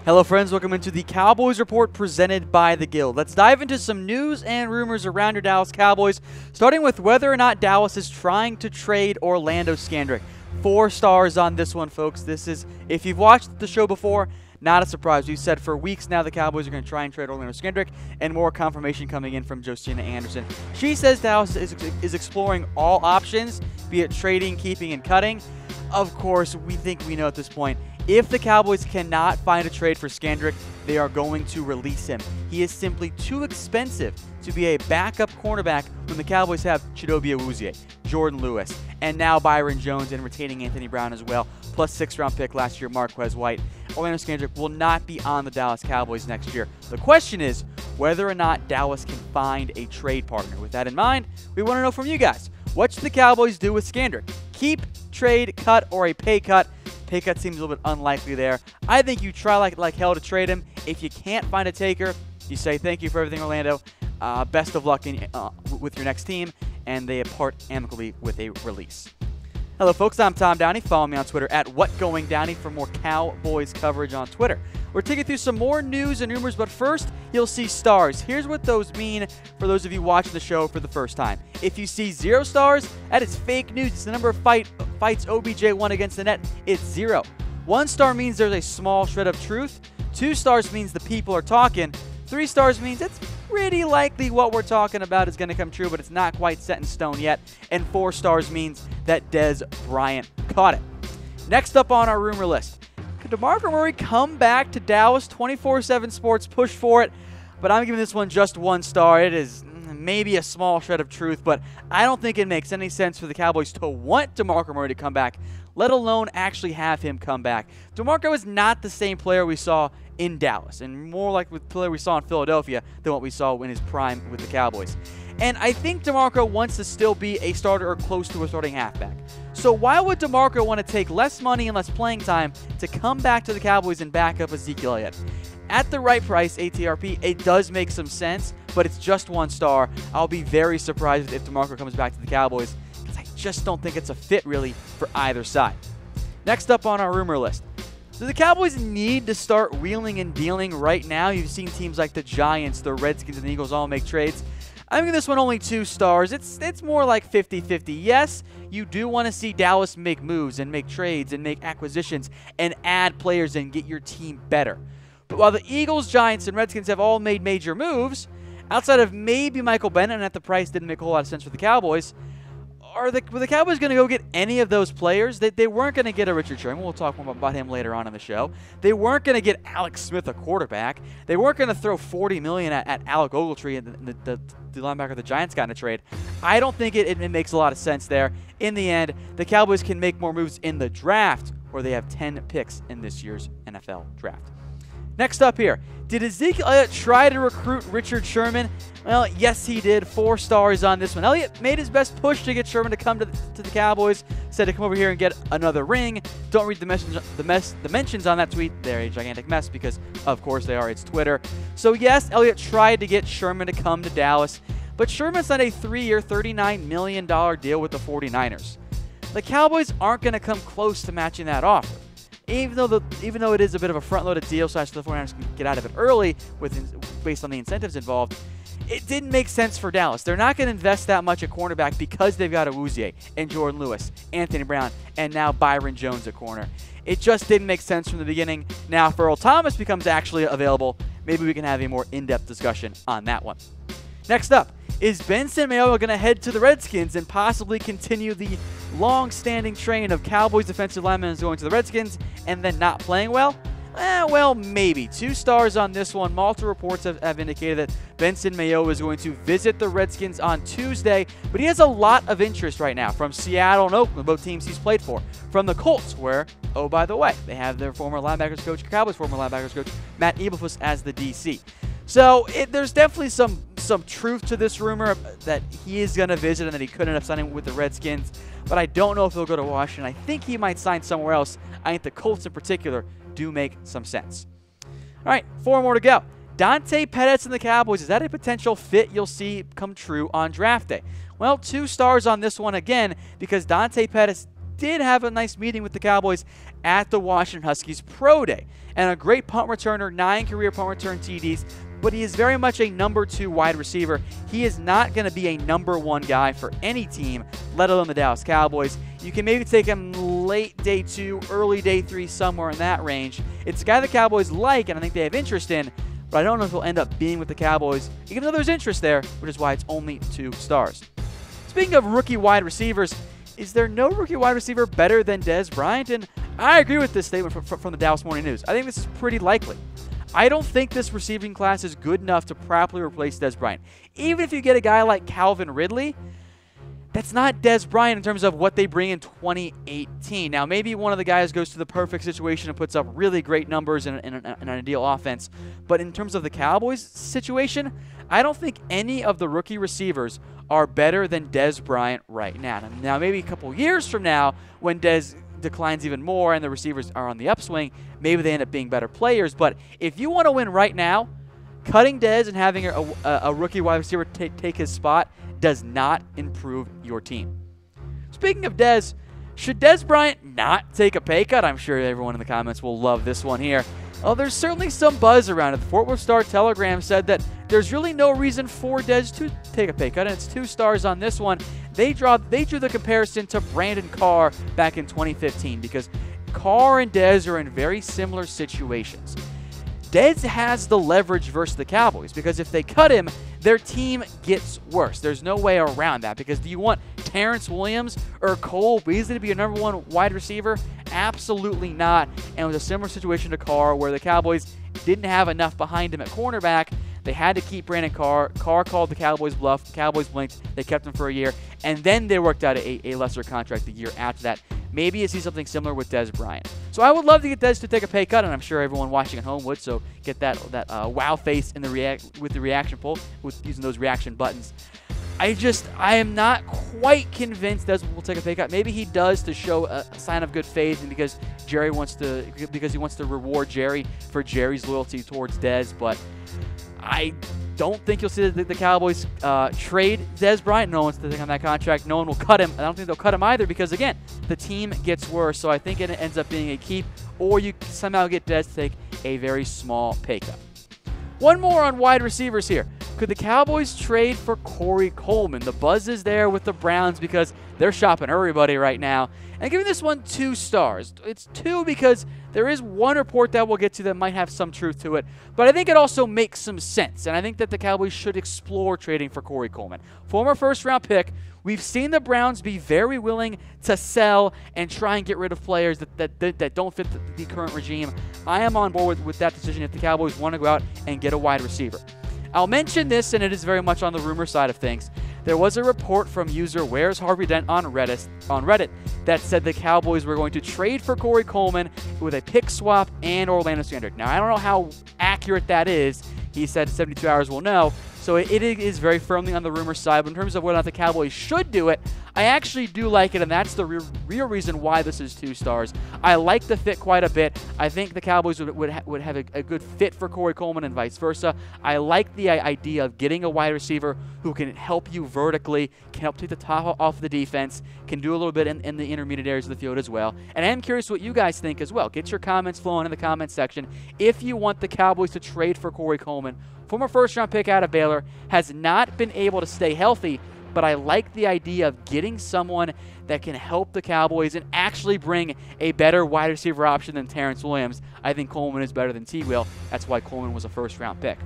Hello friends, welcome into the Cowboys Report presented by The Guild. Let's dive into some news and rumors around your Dallas Cowboys, starting with whether or not Dallas is trying to trade Orlando Scandrick. 4 stars on this one, folks. This is, if you've watched the show before, not a surprise. We've said for weeks now the Cowboys are going to try and trade Orlando Scandrick, and more confirmation coming in from Josina Anderson. She says Dallas is exploring all options, be it trading, keeping, and cutting. Of course, we think we know at this point, if the Cowboys cannot find a trade for Scandrick, they are going to release him. He is simply too expensive to be a backup cornerback when the Cowboys have Chidobe Awuzie, Jordan Lewis, and now Byron Jones, and retaining Anthony Brown as well, plus 6th-round pick last year, Marquez White. Orlando Scandrick will not be on the Dallas Cowboys next year. The question is whether or not Dallas can find a trade partner. With that in mind, we want to know from you guys, what should the Cowboys do with Scandrick? Keep, trade, cut, or a pay cut? Pay cut seems a little bit unlikely there. I think you try like hell to trade him. If you can't find a taker, you say thank you for everything, Orlando. Best of luck with your next team, and they part amicably with a release. Hello, folks. I'm Tom Downey. Follow me on Twitter at WhatGoingDowney for more Cowboys coverage on Twitter. We're taking through some more news and rumors, but first, you'll see stars. Here's what those mean for those of you watching the show for the first time. If you see 0 stars, that is fake news. It's the number of fights OBJ won against the net. It's 0. 1 star means there's a small shred of truth. 2 stars means the people are talking. 3 stars means it's pretty likely what we're talking about is going to come true, but it's not quite set in stone yet. And 4 stars means that Dez Bryant caught it. Next up on our rumor list, could DeMarco Murray come back to Dallas? 24/7 Sports push for it, but I'm giving this one just 1 star. It is maybe a small shred of truth, but I don't think it makes any sense for the Cowboys to want DeMarco Murray to come back, let alone actually have him come back. DeMarco is not the same player we saw in Dallas, and more like the player we saw in Philadelphia than what we saw in his prime with the Cowboys. And I think DeMarco wants to still be a starter or close to a starting halfback. So why would DeMarco want to take less money and less playing time to come back to the Cowboys and back up Ezekiel Elliott? At the right price, ATRP, it does make some sense, but it's just 1 star. I'll be very surprised if DeMarco comes back to the Cowboys, because I just don't think it's a fit really for either side. Next up on our rumor list, do the Cowboys need to start wheeling and dealing right now? You've seen teams like the Giants, the Redskins, and the Eagles all make trades. I'm giving this one only 2 stars. It's more like 50-50. Yes, you do want to see Dallas make moves and make trades and make acquisitions and add players and get your team better. But while the Eagles, Giants, and Redskins have all made major moves, outside of maybe Michael Bennett, and at the price didn't make a whole lot of sense for the Cowboys, were the Cowboys going to go get any of those players? They weren't going to get a Richard Sherman. We'll talk more about him later on in the show. They weren't going to get Alex Smith, a quarterback. They weren't going to throw $40 million at Alec Ogletree, and the linebacker the Giants got in a trade. I don't think it makes a lot of sense there. In the end, the Cowboys can make more moves in the draft, where they have 10 picks in this year's NFL draft. Next up here, did Ezekiel Elliott try to recruit Richard Sherman? Well, yes, he did. 4 stars on this one. Elliott made his best push to get Sherman to come to the Cowboys. Said to come over here and get another ring. Don't read the mentions on that tweet. They're a gigantic mess because, of course, they are. It's Twitter. So, yes, Elliott tried to get Sherman to come to Dallas, but Sherman signed a 3-year, $39 million deal with the 49ers. The Cowboys aren't going to come close to matching that offer. Even though it is a bit of a front-loaded deal, so the 49ers can get out of it early based on the incentives involved, it didn't make sense for Dallas. They're not going to invest that much at cornerback because they've got Awuzie and Jordan Lewis, Anthony Brown, and now Byron Jones at corner. It just didn't make sense from the beginning. Now, if Earl Thomas becomes actually available, maybe we can have a more in-depth discussion on that one. Next up, is Benson Mayo going to head to the Redskins and possibly continue the long-standing train of Cowboys defensive linemen going to the Redskins and then not playing well? Well, maybe. 2 stars on this one. Multiple reports have indicated that Vincent Mayo is going to visit the Redskins on Tuesday, but he has a lot of interest right now from Seattle and Oakland, both teams he's played for. From the Colts, where, oh, by the way, they have their former linebackers coach, Cowboys former linebackers coach, Matt Eberflus as the DC. So there's definitely some truth to this rumor that he is going to visit and that he could end up signing with the Redskins, but I don't know if he'll go to Washington. I think he might sign somewhere else. I think the Colts in particular do make some sense. All right, 4 more to go. Dante Pettis and the Cowboys, is that a potential fit you'll see come true on draft day? Well, 2 stars on this one again because Dante Pettis did have a nice meeting with the Cowboys at the Washington Huskies Pro Day. And a great punt returner, 9 career punt return TDs, but he is very much a number 2 wide receiver. He is not going to be a number 1 guy for any team, let alone the Dallas Cowboys. You can maybe take him late day 2, early day 3, somewhere in that range. It's a guy the Cowboys like, and I think they have interest in, but I don't know if he'll end up being with the Cowboys, even though there's interest there, which is why it's only 2 stars. Speaking of rookie wide receivers, is there no rookie wide receiver better than Dez Bryant? And I agree with this statement from the Dallas Morning News. I think this is pretty likely. I don't think this receiving class is good enough to properly replace Dez Bryant. Even if you get a guy like Calvin Ridley, that's not Dez Bryant in terms of what they bring in 2018. Now, maybe one of the guys goes to the perfect situation and puts up really great numbers in an ideal offense. But in terms of the Cowboys situation, I don't think any of the rookie receivers are better than Dez Bryant right now. Now, maybe a couple years from now, when Dez declines even more and the receivers are on the upswing, maybe they end up being better players. But if you want to win right now, cutting Dez and having a rookie wide receiver take his spot does not improve your team. Speaking of Dez, should Dez Bryant not take a pay cut? I'm sure everyone in the comments will love this one here. Oh, there's certainly some buzz around it. The Fort Worth Star-Telegram said that there's really no reason for Dez to take a pay cut, and it's 2 stars on this one. They drew the comparison to Brandon Carr back in 2015 because Carr and Dez are in very similar situations. Dez has the leverage versus the Cowboys because if they cut him, their team gets worse. There's no way around that because do you want Terrence Williams or Cole Beasley to be your number 1 wide receiver? Absolutely not. And it was a similar situation to Carr where the Cowboys didn't have enough behind him at cornerback. They had to keep Brandon Carr. Carr called the Cowboys bluff. The Cowboys blinked. They kept him for a year. And then they worked out a lesser contract the year after that. Maybe you see something similar with Dez Bryant. So I would love to get Dez to take a pay cut, and I'm sure everyone watching at home would. So get that wow face in with the reaction poll with using those reaction buttons. I am not quite convinced Dez will take a pay cut. Maybe he does to show a sign of good faith, and because he wants to reward Jerry for Jerry's loyalty towards Dez. But I don't think you'll see the Cowboys trade Dez Bryant. No one's to take on that contract. No one will cut him. I don't think they'll cut him either because, again, the team gets worse. So I think it ends up being a keep, or you somehow get Dez to take a very small pay cut. One more on wide receivers here. Could the Cowboys trade for Corey Coleman? The buzz is there with the Browns because they're shopping everybody right now. And giving this one 2 stars. It's 2 because there is one report that we'll get to that might have some truth to it. But I think it also makes some sense. And I think that the Cowboys should explore trading for Corey Coleman. Former first-round pick. We've seen the Browns be very willing to sell and try and get rid of players that don't fit the current regime. I am on board with that decision if the Cowboys want to go out and get a wide receiver. I'll mention this, and it is very much on the rumor side of things. There was a report from user Where's Harvey Dent on Reddit that said the Cowboys were going to trade for Corey Coleman with a pick swap and Orlando Scandrick. Now, I don't know how accurate that is. He said 72 hours will know. So it is very firmly on the rumor side. But in terms of whether or not the Cowboys should do it, I actually do like it, and that's the real reason why this is 2 stars. I like the fit quite a bit. I think the Cowboys would have a good fit for Corey Coleman and vice versa. I like the idea of getting a wide receiver who can help you vertically, can help take the top off the defense, can do a little bit in the intermediate areas of the field as well. And I am curious what you guys think as well. Get your comments flowing in the comments section. If you want the Cowboys to trade for Corey Coleman, former first-round pick out of Baylor, has not been able to stay healthy, but I like the idea of getting someone that can help the Cowboys and actually bring a better wide receiver option than Terrence Williams. I think Coleman is better than T. Will. That's why Coleman was a first-round pick.